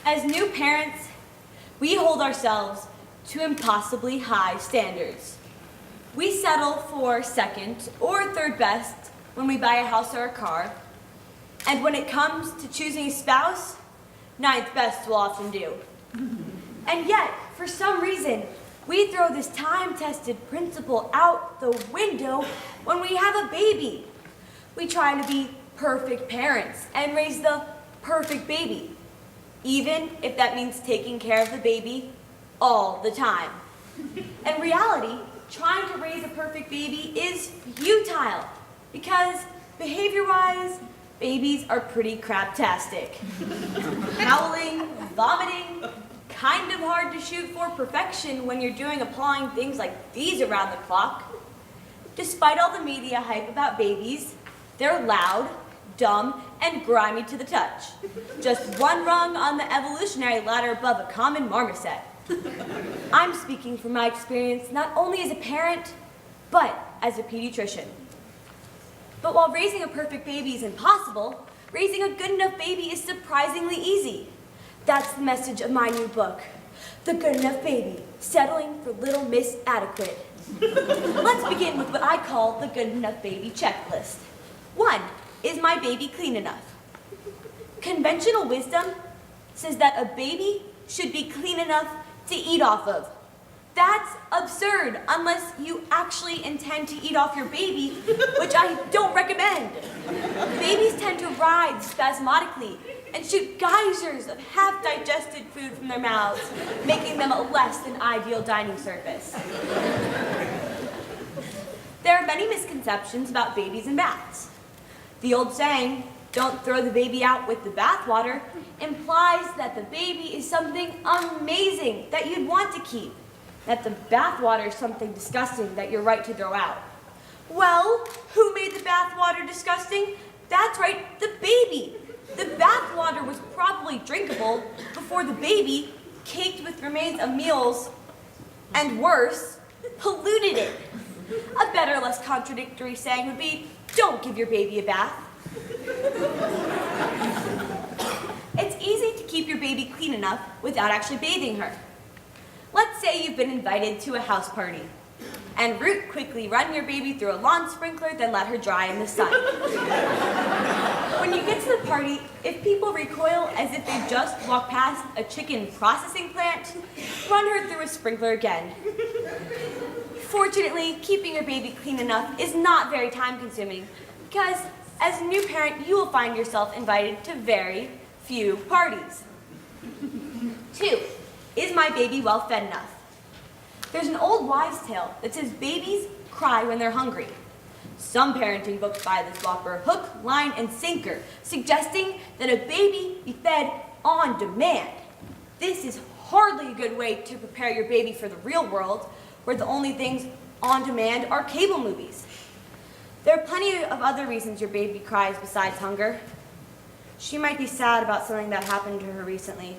As new parents, we hold ourselves to impossibly high standards. We settle for second or third best when we buy a house or a car, and when it comes to choosing a spouse, ninth best will often do. And yet, for some reason, we throw this time-tested principle out the window when we have a baby. We try to be perfect parents and raise the perfect baby, even if that means taking care of the baby all the time. In reality, trying to raise a perfect baby is futile because behavior-wise, babies are pretty craptastic. Howling, vomiting, kind of hard to shoot for perfection when you're doing applying things like these around the clock. Despite all the media hype about babies, they're loud, dumb, and grimy to the touch. Just one rung on the evolutionary ladder above a common marmoset. I'm speaking from my experience not only as a parent, but as a pediatrician. But while raising a perfect baby is impossible, raising a good enough baby is surprisingly easy. That's the message of my new book, The Good Enough Baby, Settling for Little Miss Adequate. Let's begin with what I call the Good Enough Baby checklist. 1, is my baby clean enough? Conventional wisdom says that a baby should be clean enough to eat off of. That's absurd unless you actually intend to eat off your baby, which I don't recommend. Babies tend to writhe spasmodically and shoot geysers of half-digested food from their mouths, making them a less than ideal dining surface. There are many misconceptions about babies and baths. The old saying, "Don't throw the baby out with the bathwater," implies that the baby is something amazing that you'd want to keep, that the bathwater is something disgusting that you're right to throw out. Well, who made the bathwater disgusting? That's right, the baby. The bathwater was probably drinkable before the baby, caked with remains of meals, and worse, polluted it. A better, less contradictory saying would be, don't give your baby a bath. It's easy to keep your baby clean enough without actually bathing her. Let's say you've been invited to a house party. En route, quickly run your baby through a lawn sprinkler, then let her dry in the sun. When you get to the party, if people recoil as if they just walked past a chicken processing plant, run her through a sprinkler again. Fortunately, keeping your baby clean enough is not very time-consuming because as a new parent, you will find yourself invited to very few parties. 2, is my baby well fed enough? There's an old wives' tale that says babies cry when they're hungry. Some parenting books by this whopper hook, line, and sinker, suggesting that a baby be fed on demand. This is hardly a good way to prepare your baby for the real world, where the only things on demand are cable movies. There are plenty of other reasons your baby cries besides hunger. She might be sad about something that happened to her recently,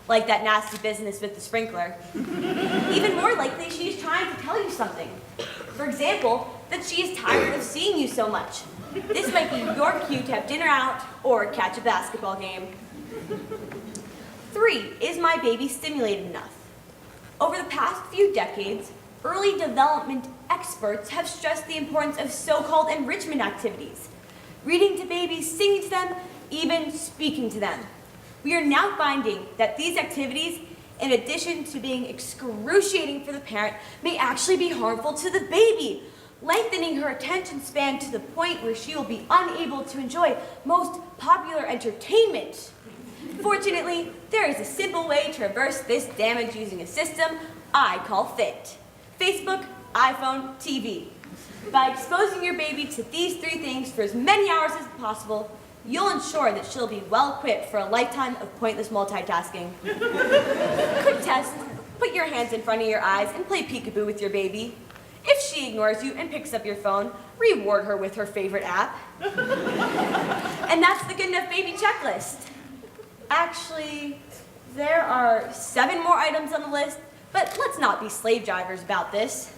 like that nasty business with the sprinkler. Even more likely, she's trying to tell you something. For example, that she is tired of seeing you so much. This might be your cue to have dinner out or catch a basketball game. 3, is my baby stimulated enough? Over the past few decades, early development experts have stressed the importance of so-called enrichment activities. Reading to babies, singing to them, even speaking to them. We are now finding that these activities, in addition to being excruciating for the parent, may actually be harmful to the baby, lengthening her attention span to the point where she will be unable to enjoy most popular entertainment. Fortunately, there is a simple way to reverse this damage using a system I call FIT. Facebook, iPhone, TV. By exposing your baby to these 3 things for as many hours as possible, you'll ensure that she'll be well equipped for a lifetime of pointless multitasking. Quick test, put your hands in front of your eyes and play peekaboo with your baby. If she ignores you and picks up your phone, reward her with her favorite app. And that's the Good Enough Baby checklist. Actually, there are 7 more items on the list, but let's not be slave drivers about this.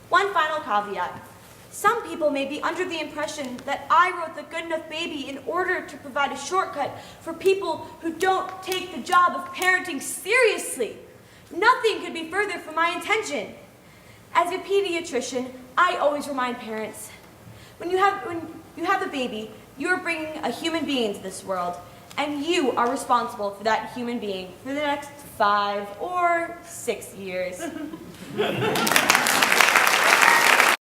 One final caveat. Some people may be under the impression that I wrote The Good Enough Baby in order to provide a shortcut for people who don't take the job of parenting seriously. Nothing could be further from my intention. As a pediatrician, I always remind parents, when you have the baby, you are bringing a human being into this world, and you are responsible for that human being for the next 5 or 6 years.